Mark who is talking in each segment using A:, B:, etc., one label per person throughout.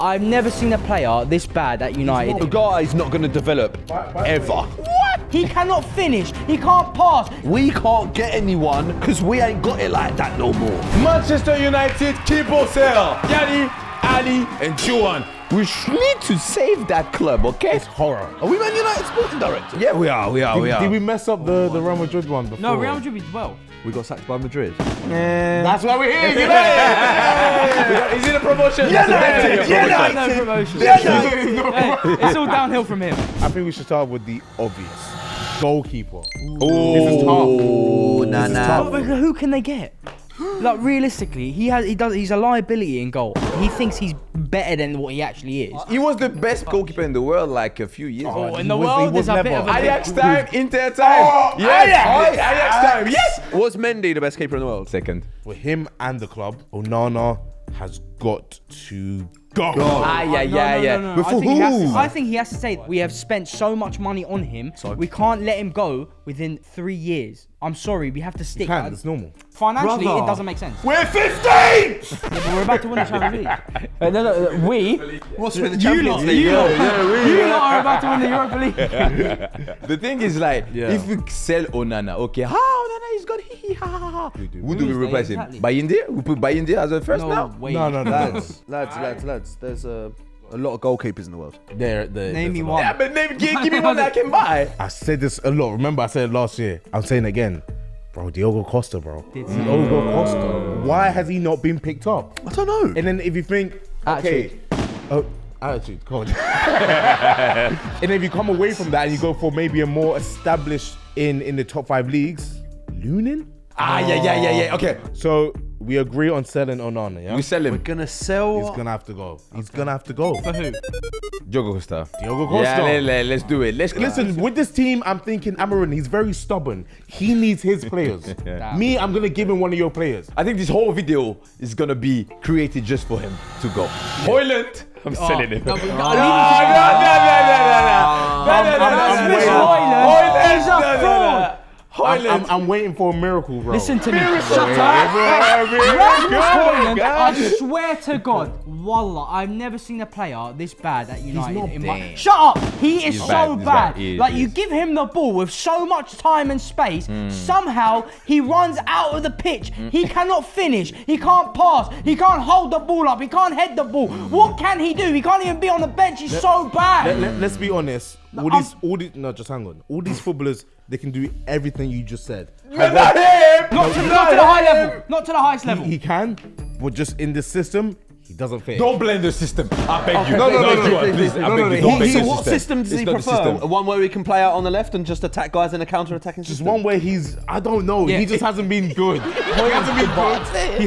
A: I've never seen a player this bad at United.
B: Ugarte is not going to develop ever.
A: What? He cannot finish. He can't pass.
B: We can't get anyone because we ain't got it like that no more.
C: Manchester United, keep us here. Yanni, Ali and Diomande.
B: We need to save that club, okay?
C: It's horror.
B: Are we Man United sporting director?
C: Yeah, we are.
D: Did we mess up the Real Madrid one before?
A: No, Real Madrid did well.
B: We got sacked by Madrid.
D: That's why we're here.
C: Is it a promotion?
A: No promotion. It's all downhill from him.
D: I think we should start with the obvious. Goalkeeper.
B: Oh,
D: This is tough.
B: Onana.
A: But who can they get? Like realistically, he's a liability in goal. He thinks he's better than what he actually is.
B: He was the best goalkeeper in the world like a few years ago.
A: In the world, there's a bit of a
C: Ajax time, Inter time. Yes, Ajax time. Yes.
B: Was Mendy the best keeper in the world? Second.
D: For him and the club, Onana has got to go.
A: No.
B: But for who?
A: I think he has to say that we have spent so much money on him. We can't let him go within 3 years. I'm sorry, we have to stick.
D: It's normal.
A: Financially, it doesn't make sense.
C: We're 15.
A: Yeah, but we're about to win the Champions League. We?
B: What's with the Champions League?
A: You lot are about to win the Europa League.
B: The thing is like, if we sell Onana, okay, Onana is good, Who do we replace him?
A: Exactly.
B: Bayinde? We put Bayinde as a first now?
A: Wait.
D: No.
E: Lads. There's a lot of goalkeepers in the world.
A: Name me one.
C: Yeah, but give me one that I can buy.
D: I said this a lot. Remember, I said it last year. I'm saying it again. Bro, Diogo Costa, bro. Diogo Costa. Why has he not been picked up?
E: I don't know.
D: And then if you think, okay. Attitude, God. And if you come away from that and you go for maybe a more established in the top 5 leagues, Lunin?
C: Yeah. Okay.
D: So we agree on selling Onana, yeah?
B: We sell him.
E: We're gonna sell.
D: He's gonna have to go. He's gonna have to go.
A: For who?
B: Diogo Costa.
D: Diogo Costa.
B: Yeah, let's do it.
D: Listen, with this team, I'm thinking Amarin, he's very stubborn. He needs his players. Me, I'm gonna give him one of your players.
B: I think this whole video is gonna be created just for him to go.
C: Hojlund.
B: I'm selling him.
C: No.
A: He's a fraud.
D: I'm waiting for a miracle, bro.
A: Listen to me. Shut up. Hojlund, I swear to God, Wallah, I've never seen a player this bad at United. Shut up. He is so bad. Like, you give him the ball with so much time and space, somehow he runs out of the pitch. He cannot finish. He can't pass. He can't hold the ball up. He can't head the ball. What can he do? He can't even be on the bench. He's so bad.
D: Let's be honest. Just hang on. All these footballers, they can do everything you just said.
A: Not to the high level. Not to the highest level.
D: He can, but just in this system, he doesn't fit.
C: Don't blame the system. I beg you.
B: No,
C: Please, I beg you. Don't blame
E: So
C: the
E: what system does he prefer? One where we can play out on the left and just attack guys in a counter-attacking
D: Just
E: system?
D: one way I don't know. He just hasn't been good. He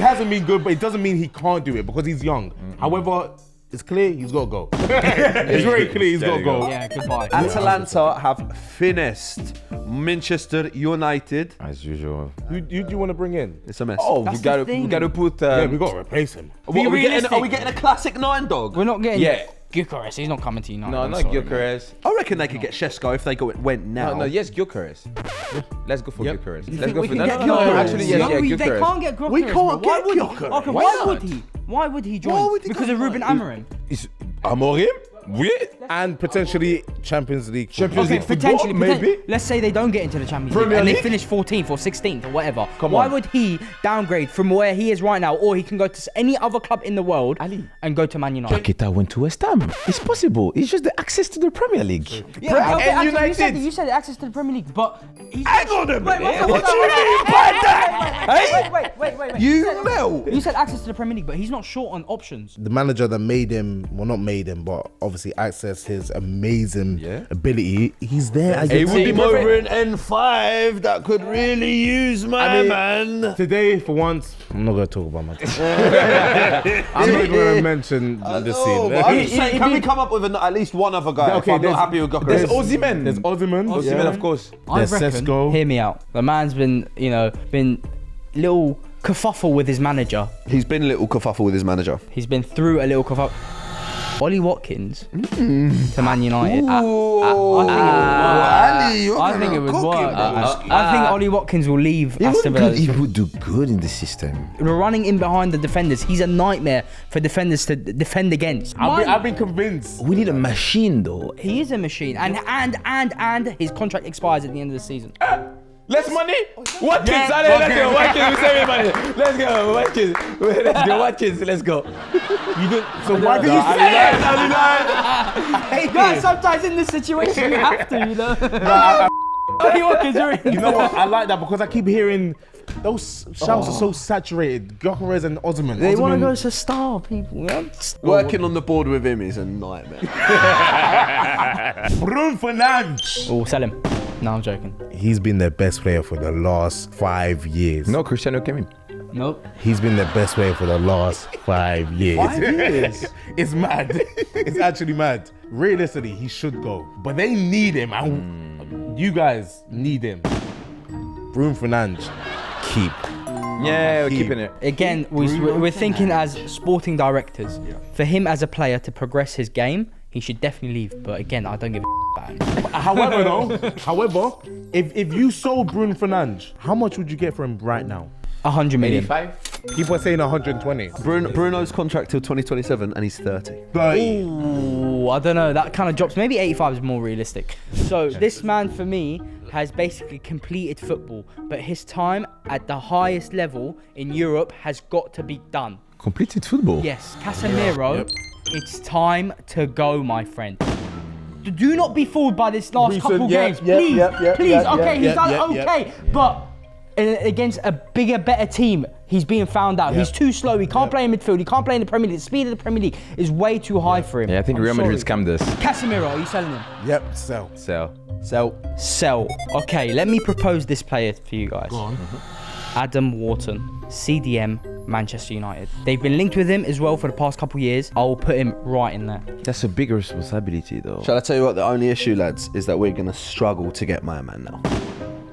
D: hasn't been good, but it doesn't mean he can't do it because he's young. However, it's clear he's got to go. It's very clear he's got to go.
A: Yeah, goodbye.
E: Atalanta have finished Manchester United.
B: As usual.
D: Who do you want to bring in?
E: It's a mess.
B: Oh,
A: That's
B: we gotta
A: the thing.
D: Yeah, we got to replace him.
E: What, are we getting a classic 9 dog?
A: We're not getting
B: Yeah.
A: Gyökeres. He's not coming to United.
B: No,
A: I'm
B: not
A: sorry.
B: Gyökeres.
E: I reckon they could get Shesko if they went now.
B: No, yes, Gyökeres. Let's go for Gyökeres. Let's
A: think
B: go
A: we
B: for
A: can get
B: no,
A: Gyökeres?
B: actually, yes,
A: No,
B: yeah,
A: they
B: Gyökeres.
A: can't get Gyökeres.
E: We can't
A: Why
E: get
A: would he?
E: Gyökeres.
A: Okay,
E: Why
A: why
E: not?
A: would he? Why would he join?
E: Why would he
A: because
E: come
A: of Ruben
E: back?
A: Amorim.
B: Is Amorim? Oui.
D: And potentially Champions League.
A: Okay,
B: football,
A: potentially,
B: maybe.
A: let's say they don't get into the Champions
B: Premier
A: League and they
B: League?
A: finish 14th or 16th or whatever.
B: Come
A: Why
B: on.
A: would he downgrade from where he is right now, or he can go to any other club in the world and go to Man United?
B: Paqueta went to West Ham. It's possible. It's just the access to the Premier League.
A: Yeah, okay,
B: and
A: actually,
B: United.
A: you said access to the Premier League, but he's
B: Hang on a
A: Wait,
B: minute.
A: wait,
B: What do you mean by that?
A: wait.
E: You know.
A: You said access to the Premier League, but he's not short on options.
D: The manager that made him, well, not made him, but obviously accessed his amazing ability. He's there as
E: It
D: your
E: would be
D: team.
E: more an N5 that could really use my man.
D: Today, for once, I'm not going to talk about my team. I'm not going to mention the
E: Oh,
D: scene.
E: but I'm just saying, can we come up with at least one other guy?
D: Okay,
E: if I'm not happy with Gyökeres.
B: There's Osimhen.
D: There's Osimhen.
B: Osimhen, of course.
A: I
D: There's
A: reckon.
D: Sesko.
A: Hear me out. The man's been little kerfuffle with his manager.
E: He's been a little kerfuffle with his manager.
A: He's been through a little kerfuffle. Ollie Watkins to Man United. I think it would work. I think Ollie Watkins will leave Aston Villa.
E: He would do good in the system.
A: Running in behind the defenders, he's a nightmare for defenders to defend against.
D: I've been convinced.
E: We need a machine though.
A: He is a machine, and his contract expires at the end of the season.
B: Less money? Watkins, let's go. Watkins, we save money. Let's go, Watkins. Let's go, Watkins. Let's go.
D: So why did you say it?
A: Guys, sometimes in this situation you have to, you know. Ollie Watkins, you're in.
D: You know what? I like that because I keep hearing those shouts are so saturated. Gyökeres and Osman.
A: They want to go to star people. You know?
E: Working on the board with him is a nightmare.
D: Bruno Fernandes.
A: Oh, sell him. No, I'm joking.
D: He's been their best player for the last 5 years.
B: No, Cristiano came in.
A: Nope.
D: He's been the best player for the last 5 years.
E: 5 years?
D: It's mad. It's actually mad. Realistically, he should go. But they need him. And you guys need him. Bruno Fernandes, keep.
B: Yeah, we're keeping it.
A: Again, we're thinking as sporting directors. For him as a player to progress his game, he should definitely leave. But again, I don't give a about him.
D: However, if you sold Bruno Fernandes, how much would you get for him right now?
A: 100 million.
B: 85?
D: People are saying 120.
E: Bruno's contract till 2027 and he's 30.
A: Ooh, I don't know. That kind of drops. Maybe 85 is more realistic. So this man, for me, has basically completed football, but his time at the highest level in Europe has got to be done.
B: Completed football?
A: Yes, Casemiro, it's time to go, my friend. Do not be fooled by this last couple games. Please. Okay, he's done okay, but against a bigger, better team, he's being found out. He's too slow. He can't play in midfield. He can't play in the Premier League. The speed of the Premier League is way too high for him.
B: Yeah, I think Real Madrid scammed us.
A: Casemiro, are you selling him?
D: Yep, sell.
A: Sell. Okay, let me propose this player for you guys.
D: Go on.
A: Adam Wharton, CDM, Manchester United. They've been linked with him as well for the past couple of years. I will put him right in there.
E: That's a big responsibility though. Shall I tell you what, the only issue, lads, is that we're going to struggle to get my man now.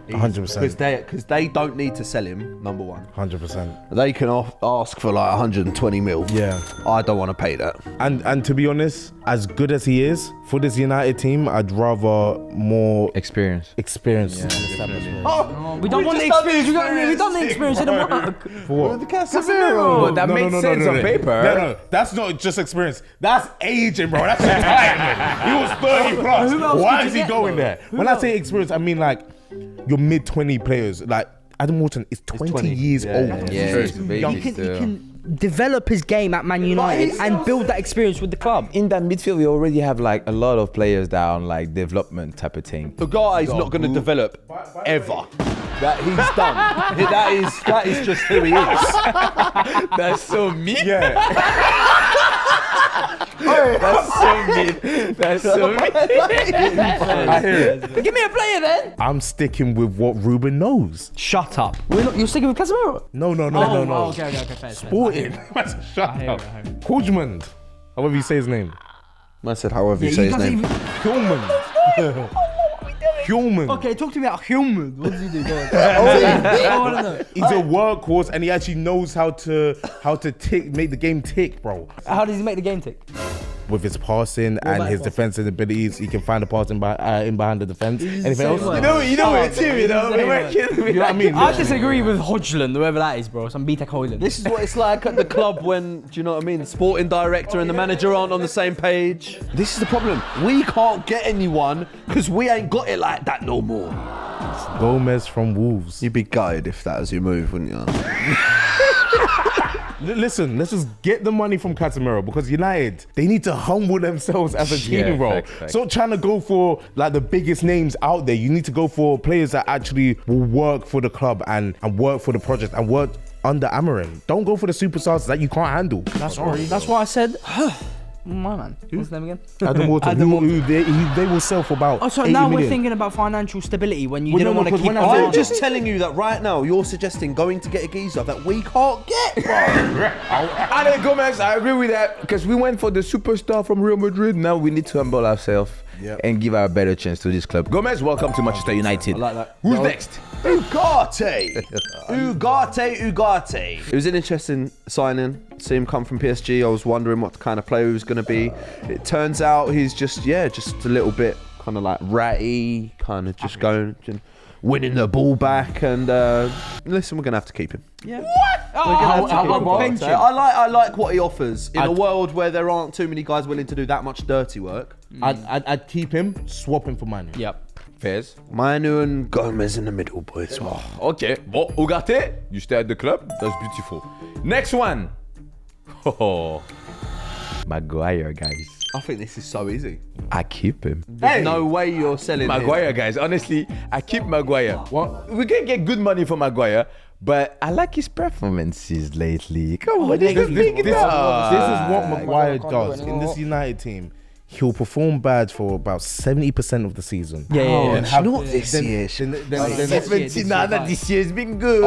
D: 100%.
E: Because they don't need to sell him, number one.
D: 100%.
E: They can ask for like 120 mil.
D: Yeah.
E: I don't want to pay that.
D: And to be honest, as good as he is, for this United team, I'd rather more
B: Experience.
A: We don't want the experience. We don't need experience. It don't work.
D: For what?
E: Casemiro.
B: But that makes sense on paper.
D: No, that's not just experience. That's aging, bro. That's retirement. He was 30 plus. Why is he going there? When I say experience, I mean like your mid-20 players. Like Adam Wharton is 20 years old.
B: Yeah, he's a baby
A: He
B: still.
A: can develop his game at Man United and build that experience with the club.
B: In that midfield, we already have like a lot of players that are on like development type of thing.
E: Ugarte is not going to develop ever. That he's done. that is just who he is.
B: That's so mean.
D: Yeah.
B: That's so mean. That's so mean.
D: I hear it.
A: Give me a player then.
D: I'm sticking with what Ruben knows.
A: Shut up. You're sticking with Casemiro?
D: No.
A: Okay, fair.
D: Sporting. Shut up. Hojlund. However you say his name.
E: I said however you say his name.
D: Hojlund.
A: Okay, talk to me about Hojlund. What does he do? Go on. I want to know.
D: He's a workhorse and he actually knows how to make the game tick, bro.
A: How does he make the game tick?
D: With his passing and his defensive abilities, he can find the pass in behind the defense. Anything else?
B: You know we're too, you know? We're kidding.
D: You know what I mean?
A: I disagree with Hojlund, whoever that is, bro. Some BTEC Hojlund.
E: This is what it's like at the club when, do you know what I mean? The sporting director and the manager aren't on the same page. This is the problem. We can't get anyone because we ain't got it like that no more.
D: Gomez from Wolves.
E: You'd be gutted if that was your move, wouldn't you?
D: Listen, let's just get the money from Casemiro because United, they need to humble themselves as a team, bro.
B: Fact.
D: Stop trying to go for like the biggest names out there. You need to go for players that actually will work for the club and work for the project and work under Amorim. Don't go for the superstars that you can't handle.
A: That's why I said, my man. What's his name again?
D: Adam Wharton, who they will sell for about 80
A: now
D: million.
A: we're thinking about financial stability when you
D: Well,
A: didn't
D: no,
A: want to
D: because
A: keep
D: when I
E: I'm just telling you that right now, you're suggesting going to get a geezer that we can't get, bro.
B: Ale Gomez, I agree with that because we went for the superstar from Real Madrid. Now we need to humble ourselves and give a better chance to this club. Gomez, welcome to Manchester United.
E: I like that.
B: Who's next?
E: Ugarte. It was an interesting signing. See him come from PSG. I was wondering what kind of player he was going to be. It turns out he's just a little bit kind of like ratty, kind of just going, winning the ball back. And listen, we're going to have to keep him.
A: Yeah.
E: I like what he offers in a world where there aren't too many guys willing to do that much dirty work.
D: I'd keep him, swap him for Manu.
A: Yep.
B: Fairs.
E: Manu and Gomez in the middle, boys.
B: Okay. Bon, Ugarte, you stay at the club. That's beautiful. Next one. Oh, Maguire, guys.
E: I think this is so easy.
B: I keep him.
E: There's no way you're selling
B: Maguire, guys. Honestly, I keep Maguire. What? We can get good money for Maguire, but I like his performances lately. Come on,
D: This is what Maguire does in this United team. He'll perform bad for about 70% of the season.
A: Yeah.
E: Not this year.
B: 17, this year has been good.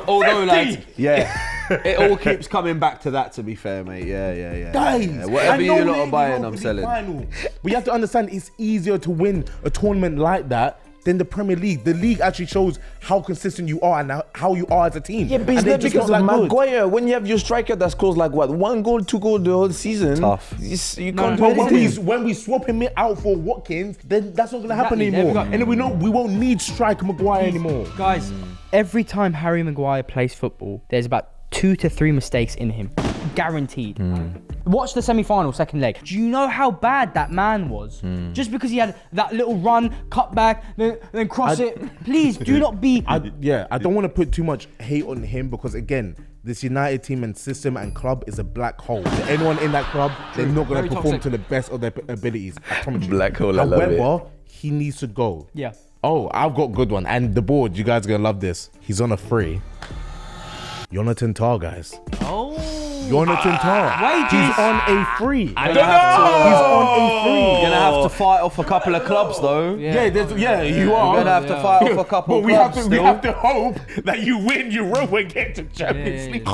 E: Although, lads, it all keeps coming back to that, to be fair, mate. Yeah.
D: Guys,
E: Whatever you lot are buying,
D: Europa
E: I'm
D: League
E: selling.
D: final. But you have to understand, it's easier to win a tournament like that than the Premier League. The league actually shows how consistent you are and how you are as a team.
B: Yeah, but it's
D: And they're
B: not
D: just
B: because
D: not
B: of
D: that good.
B: Maguire. When you have your striker that scores like what, 1 goal, 2 goals the whole season,
E: Tough.
B: You can't
D: But
B: do anything.
D: when we swap him out for Watkins, then that's not going to happen
A: Exactly, there we
D: anymore.
A: go.
D: And then we won't need striker Maguire anymore.
A: Guys, every time Harry Maguire plays football, there's about 2 to 3 mistakes in him. Guaranteed. Watch the semi-final, second leg. Do you know how bad that man was? Just because he had that little run, cut back, then cross it. Please do not be...
D: I don't want to put too much hate on him because, again, this United team and system and club is a black hole. Anyone in that club, they're not going to
A: Very
D: perform
A: toxic.
D: to the best of their abilities. I promise you.
B: Black hole, I love it.
D: However, he needs to go.
A: Yeah.
D: Oh, I've got a good one. And the board, you guys are going to love this. He's on a free. Jonathan Tah, guys.
A: Oh.
D: Jonathan Tah.
A: Wages.
D: He's on a free.
E: He's on a free. You're gonna have to
D: Oh.
E: fight off a couple of clubs, though.
D: You are.
E: You're gonna have to fight off a couple
D: But
E: of
D: we have
E: clubs
D: to
E: still.
D: hope that you win Europa and get to Champions League.
A: They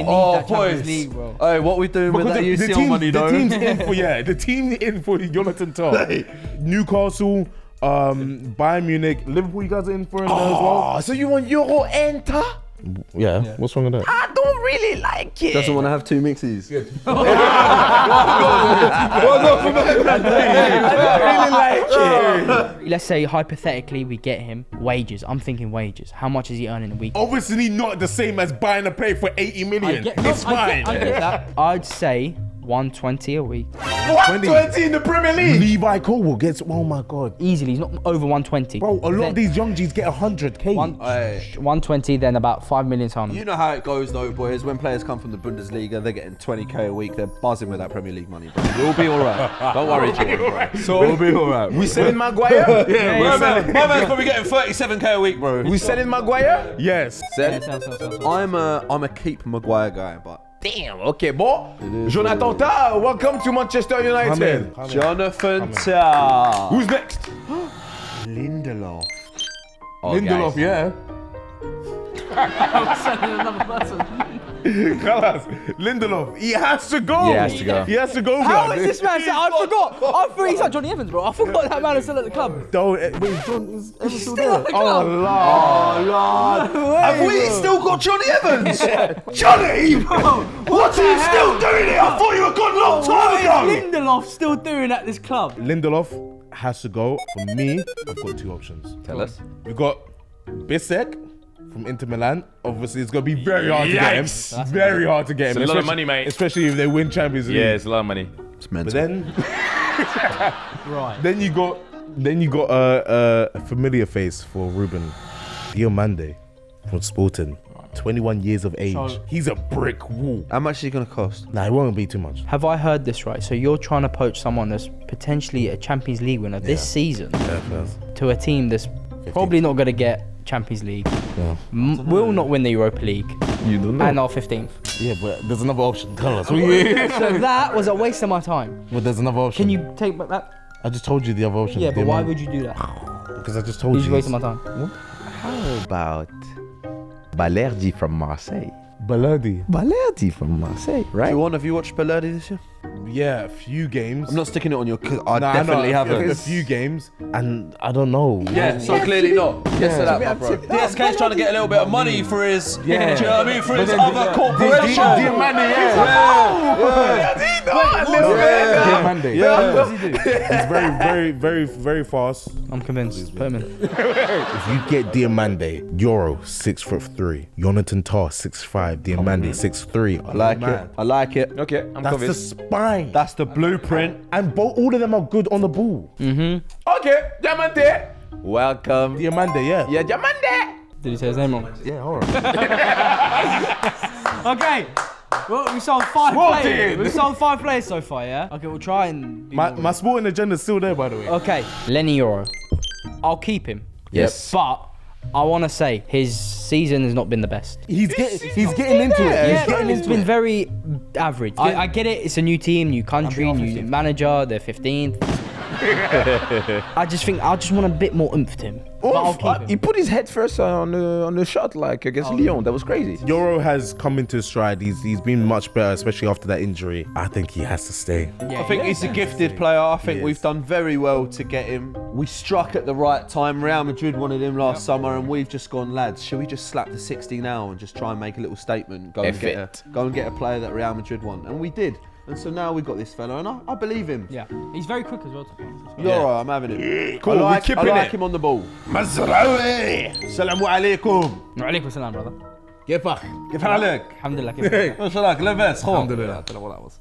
A: need
E: Oh,
A: that Champions
E: boys.
A: League, bro.
E: Hey, what we doing with that UCL money, though?
D: the team in for Jonathan Tah. Newcastle, Bayern Munich, Liverpool. You guys are in for him there as well.
B: Oh, so you want Euro enter?
D: Yeah. What's wrong with that?
B: I don't really like it.
E: Doesn't want to have 2 mixies.
B: I don't really like it.
A: Let's say hypothetically we get him wages. I'm thinking wages. How much is he earning a week?
D: Obviously not the same as buying a play for 80 million. It's fine.
A: I get that. I'd say 120 a week.
B: 120 in the Premier League.
D: Levi Colwill gets, oh my God.
A: Easily. He's not over 120.
D: Bro, a lot of these young G's get 100K.
A: 120, then about 5 million ton.
E: You know how it goes, though, boys. When players come from the Bundesliga, they're getting 20k a week. They're buzzing with that Premier League money, bro. We'll be all right. Don't worry, Jordan, bro.
B: So
E: We'll be all right.
B: we selling Maguire?
E: My man's probably getting 37k a week, bro.
B: We selling Maguire?
D: Yes.
A: Yeah,
B: Sell.
A: sell.
E: I'm a keep Maguire guy, but
B: Damn. Okay, bon. Jonathan Tah, welcome to Manchester United.
D: Come in.
E: Jonathan Tah.
B: Who's next?
E: Lindelof.
D: Lindelof, yeah. Kalas, Lindelof, he has to go.
B: Yeah, he has to go.
D: He has to go,
A: How
D: blood.
A: is this man? I forgot. I thought he's like Johnny Evans, bro. I forgot that man is still at the club.
D: Wait, John is ever still
A: Still
D: there?
A: at the club.
E: Have we still got Johnny Evans? Johnny! What are you still doing here? I thought you were gone a long time
A: What
E: ago!
A: is Lindelof still doing at this club?
D: Lindelof has to go. For me, I've got 2 options.
B: Tell us.
D: We got Bisek from Inter Milan. Obviously, it's gonna be very hard to get him. Very hard to get him.
C: It's a lot of
D: especially-
C: money, mate.
D: Especially if they win Champions League.
C: Yeah, it's a lot of money.
D: But then,
A: Right.
D: then you got a familiar face for Ruben Diomande from Sporting. 21 years of age.
A: So-
D: He's a brick wall.
E: How much is he gonna cost?
D: Nah, it won't be too much.
A: Have I heard this right? So you're trying to poach someone that's potentially a Champions League winner this season
D: Yeah, first.
A: to a team that's probably not going to get Champions League,
D: Yeah.
A: will not win the Europa League,
D: You don't know.
A: and are 15th.
D: Yeah, but there's another option. Tell us.
A: So that was a waste of my time.
D: But there's another option.
A: Can you take back that?
D: I just told you the other option.
A: Yeah, but why would you do that?
D: Because I just told
A: You
D: you.
A: just wasted my time.
B: How about Balerdi from Marseille?
D: Baladi.
B: Balerdi from Marseille, right?
E: Have you watched Balerdi this year?
D: Yeah, a few games.
E: I'm not sticking it on you because I
D: Nah,
E: definitely
D: I know,
E: haven't.
D: a few games, and I don't know.
E: Yeah, so clearly not. Yes to that, my bro. DSK's trying to get a little bit of money for his, do you know what I mean, for his other corporation.
D: Diomande, Diomande.
A: What does he do?
D: He's very fast.
A: I'm convinced. Put him in.
D: If you get Diomande, Euro 6'3", Jonathan Tah 6'5", Diomande 6'3".
E: I like it. I like it.
B: Okay, I'm
D: That's the
B: convinced.
D: spine.
E: That's the blueprint.
D: And all of them are good on the ball.
B: Okay, Diamante. Welcome.
D: Diomande, yeah.
B: Yeah, Diamante.
A: Did he say his name wrong?
D: Yeah, all right.
A: Okay. Well, we sold 5
B: Sporting.
A: players. We sold 5 players so far, yeah? Okay, we'll try and...
D: My sporting agenda's still there, by the way.
A: Okay, Lenny Euro. I'll keep him.
B: Yes.
A: But I want to say his season has not been the best.
D: He's getting into it.
A: Yeah,
D: He's getting
A: it's
D: into
A: been
D: it.
A: very average. I get it. It's a new team, new country, new manager. They're 15th. I just want a bit more oomph to him. But I'll keep him.
B: He put his head first on the shot like against Lyon. That was crazy.
D: Euro has come into his stride. He's been much better, especially after that injury. I think he has to stay.
A: Yeah,
E: I think he's a gifted player. I think we've done very well to get him. We struck at the right time. Real Madrid wanted him last summer, and we've just gone, lads, should we just slap the 60 now and just try and make a little statement? Go and get a player that Real Madrid want, and we did. And so now we've got this fella, and I believe him.
A: Yeah, he's very quick as well.
E: You're right, I'm having it.
D: Cool,
E: I
D: we're keeping
E: like
D: it.
E: him on the ball.
D: Mazraoui. Assalamu alaikum.
A: Alaikum salam, brother.
D: كيفك؟
E: كيف حالك؟
A: Alhamdulillah. كيف
E: وش رايك؟ لاباس خو.
D: Alhamdulillah.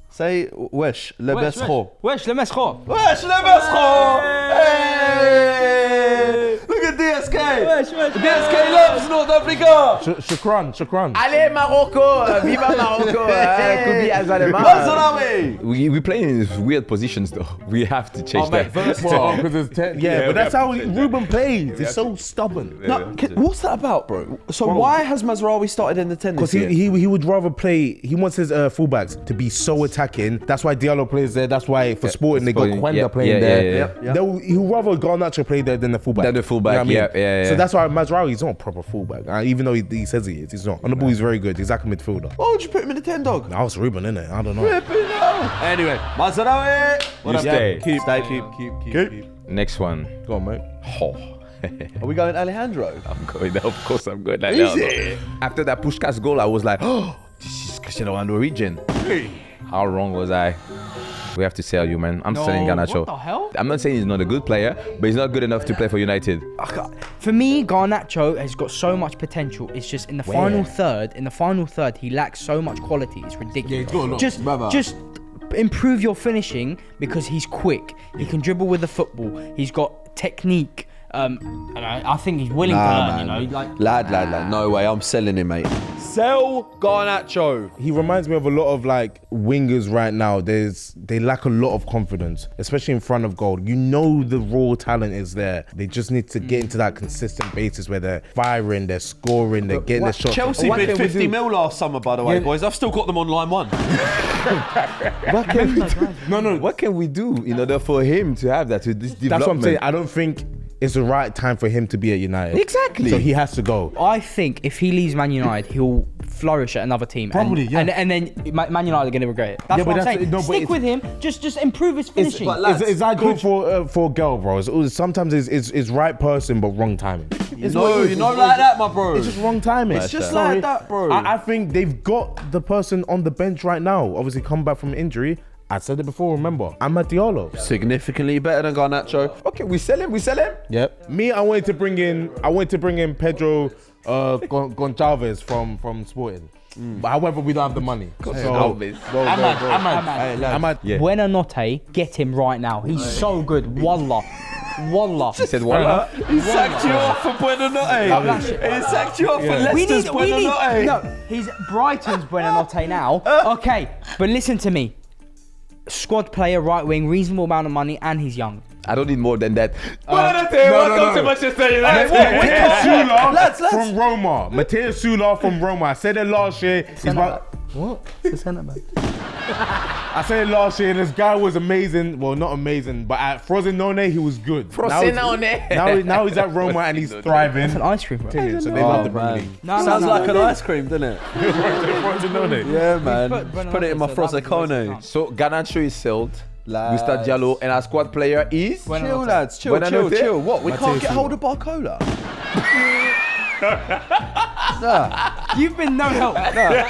E: Say wesh لاباس خو.
A: وش لمس خو.
E: Wesh لاباس خو. Hey! Look at DSK. DSK loves North Africa.
D: Shukran.
B: Allez Morocco, viva Morocco. Koubi Azalema.
E: Mazraoui.
B: We play in weird positions though. We have to change that.
D: Well, but that's how Ruben plays. He's so stubborn.
E: No, what's that about, bro? So why has Mazraoui started in the 10
D: Because
E: this year?
D: he would rather play. He wants his fullbacks to be so attacking. That's why Diallo plays there. That's why for Sporting they got
B: Sporting,
D: Quenda
B: yeah,
D: playing
B: yeah,
D: there.
B: yeah,
E: yeah.
D: He'll rather Garnacho play there than the fullback.
B: Than the fullback,
D: You know what I mean?
B: yeah.
D: So that's why Mazraoui is not a proper fullback. Even though he says he is, he's not. On the ball, he's very good. He's like a midfielder.
E: Why would you put him in the 10, dog?
D: Now it's Ruben, innit? I don't know.
E: Anyway, Mazraoui.
B: You stay.
E: Keep.
B: Next one.
D: Go on, mate.
B: Oh.
E: Are we going Alejandro?
B: I'm going there. Of course I'm going there. After that Puskás goal, I was like, oh, this is Cristiano Ronaldo region. How wrong was I? We have to sell you, man. I'm selling Garnacho.
A: What the hell?
B: I'm not saying he's not a good player, but he's not good enough to play for United.
A: For me, Garnacho has got so much potential. It's just in the final third. In the final third, he lacks so much quality. It's ridiculous. Just improve your finishing because he's quick. He can dribble with the football. He's got technique. And I think he's willing to learn. You know, like
E: Lad, no way. I'm selling him, mate. Sell Garnacho.
D: He reminds me of a lot of like wingers right now. They lack a lot of confidence, especially in front of goal. You know the raw talent is there. They just need to get into that consistent basis where they're firing, they're scoring, they're getting their shots.
E: Chelsea
B: What
E: bid
B: can we
E: 50
B: do?
E: mil last summer, by the way, boys. I've still got them on line 1.
B: What can we do? No. What can we do in order for him to have that? To this development?
D: That's what I'm saying. I don't think it's the right time for him to be at United.
B: Exactly.
D: So he has to go.
A: I think if he leaves Man United, he'll flourish at another team.
D: Probably, yeah.
A: And then Man United are going to regret it. That's
D: Yeah,
A: what
D: but
A: I'm saying.
D: but
A: Stick
D: it's-
A: with him. Just improve his finishing.
D: It's like good for a girl, bro. Sometimes it's right person but wrong timing.
E: You're not like that, my bro.
D: It's just wrong timing.
E: It's just
D: Sorry.
E: like that, bro.
D: I think they've got the person on the bench right now. Obviously, come back from injury. I said it before. Remember, Amad Diallo.
E: Significantly better than Garnacho.
B: Okay, we sell him.
D: Yep. Me, I wanted to bring in Pedro Gonçalves from Sporting. But however, we don't have the money.
B: Gonçalves.
D: Amad.
B: Yeah.
A: Buonanotte, get him right now. He's so good. Wallah.
B: He said, "Voila."
E: He sacked you off for Buonanotte. He sacked you off for Leicester's Buonanotte.
A: No, he's Brighton's Buonanotte now. Okay, but listen to me. Squad player, right wing, reasonable amount of money, and he's young.
B: I don't need more than that.
C: Welcome to Manchester United.
D: Mateus Sula from Roma. Mateus Sula from Roma. I said it last year. He's about What?
A: The centre back.
D: I said it last year, and this guy was amazing. Well, not amazing, but at Frosinone, he was good.
B: Frosinone.
D: Now he's at Roma and he's thriving.
A: It's an ice cream, bro.
D: So they love the Premier League.
E: Sounds like an ice cream, doesn't it?
D: Frosinone.
E: Yeah, man.
A: Put
E: Put it in my Frosicone.
B: So Garnacho is sold. Mr. Diallo and our squad player is.
E: Chill, lads. Chill. What? We can't get hold of Barcola?
A: You've been no help.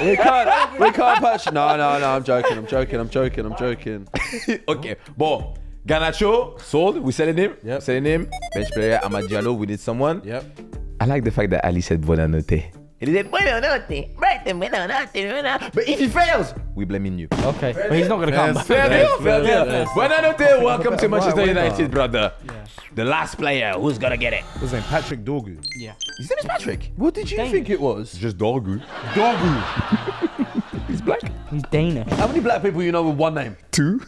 E: We can't patch. No, I'm joking.
B: Okay, bon. Garnacho sold. We selling him.
D: Yep.
B: Selling him. Bench player Amad Diallo. We need someone.
D: Yep.
B: I like the fact that Ali said Buonanotte. He said Buonanotte. Buonanotte. But if he fails, we blaming you.
A: Okay, but he's not going to come back.
B: Fair deal. Buonanotte. Welcome to Manchester United, brother.
A: Yeah.
B: The last player who's gonna get it.
D: What's his name? Patrick Dorgu.
A: Yeah.
B: His name is Patrick.
E: What did you think it was?
D: Just Dorgu.
B: He's black.
A: He's Danish.
E: How many black people you know with one name?
B: 2.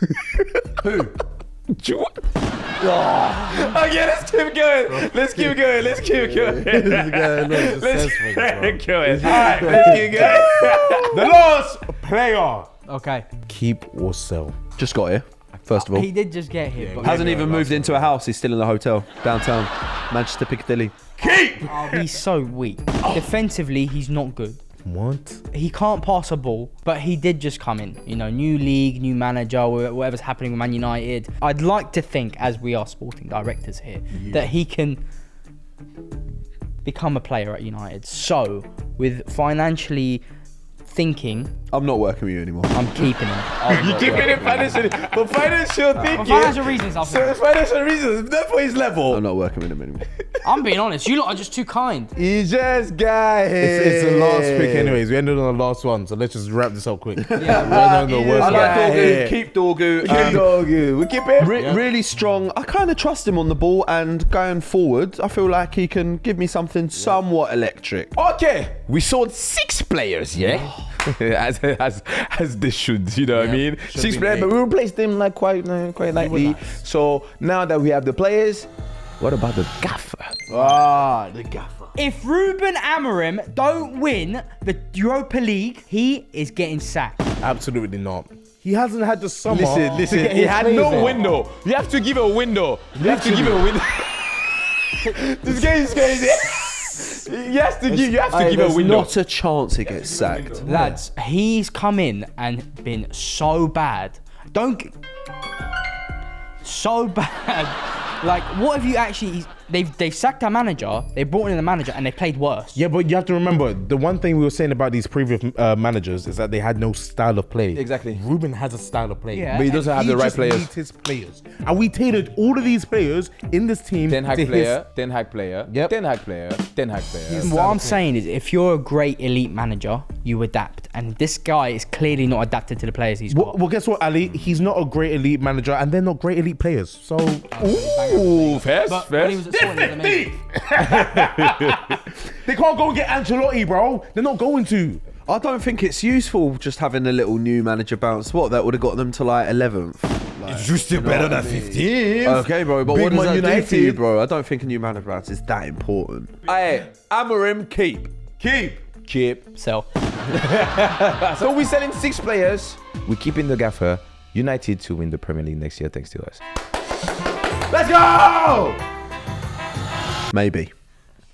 E: Who?
B: Joe. Okay, let's keep going. Let's keep going. Let's keep going. Alright, let's keep going.
D: The last player.
A: Okay.
D: Keep or sell.
E: Just got here. First of all,
A: He did just get here. But
E: hasn't even moved into a house. He's still in the hotel downtown, Manchester Piccadilly.
A: he's so weak. Defensively, he's not good.
D: What?
A: He can't pass a ball, but he did just come in. You know, new league, new manager, whatever's happening with Man United. I'd like to think, as we are sporting directors here, that he can become a player at United. So, with financially thinking,
E: I'm not working with you anymore.
A: I'm keeping him.
B: You keep it financially. For financial thinking.
A: For financial reasons, I'll
B: So financial reasons, not for his level.
E: I'm not working with him anymore.
A: I'm being honest. You lot are just too kind.
B: He just got here.
D: It's the last pick anyways. We ended on the last one, so let's just wrap this up quick.
A: Yeah,
D: the worst
E: I like
D: guy.
E: Dorgu. Keep Dorgu.
B: We keep him.
E: Really strong. I kind of trust him on the ball, and going forward, I feel like he can give me something somewhat electric.
B: Okay, we sold 6 players, yeah? as they should, you know what I mean? 6
D: be
B: players,
D: 8.
B: but we replaced them like quite lightly. So now that we have the players, what about the gaffer?
E: The gaffer.
A: If Ruben Amorim don't win the Europa League, he is getting sacked.
D: Absolutely not. He hasn't had the summer.
B: Listen,
D: to get
B: he
D: his
B: had
D: players
B: no
D: in.
B: window. You have to give a window. This guy is crazy. You have to give a
E: There's
B: window.
E: not a chance he gets sacked.
A: Lads, he's come in and been so bad. So bad. Like, what have you actually... They've sacked our manager, they brought in a manager, and they played worse.
D: Yeah, but you have to remember, the one thing we were saying about these previous managers is that they had no style of play.
B: Exactly.
D: Ruben has a style of play.
A: Yeah.
B: But he doesn't have the right players.
D: Needs his players. And we tailored all of these players in this team
B: Ten Hag
D: to
B: player, Ten Hag player,
D: Yep.
B: Ten Hag player, Ten Hag player.
A: What I'm saying is, if you're a great elite manager, you adapt. And this guy is clearly not adapted to the players he's got.
D: Well, guess what, Ali? He's not a great elite manager, and they're not great elite players. So,
B: Ooh, fast.
A: When he was at Sporting, he was amazing.
D: they can't go and get Ancelotti, bro. They're not going to.
E: I don't think it's useful just having a little new manager bounce. What, that would have got them to like 11th?
B: It's just still better than 15.
E: Okay, bro, but
B: Big
E: what does
B: Man
E: that do for you,
B: United.
E: bro? I don't think a new manager bounce is that important.
B: Hey, Amorim, keep.
A: So,
B: So we're selling 6 players. We're keeping the gaffer. United to win the Premier League next year, thanks to us. Let's go!
E: Maybe.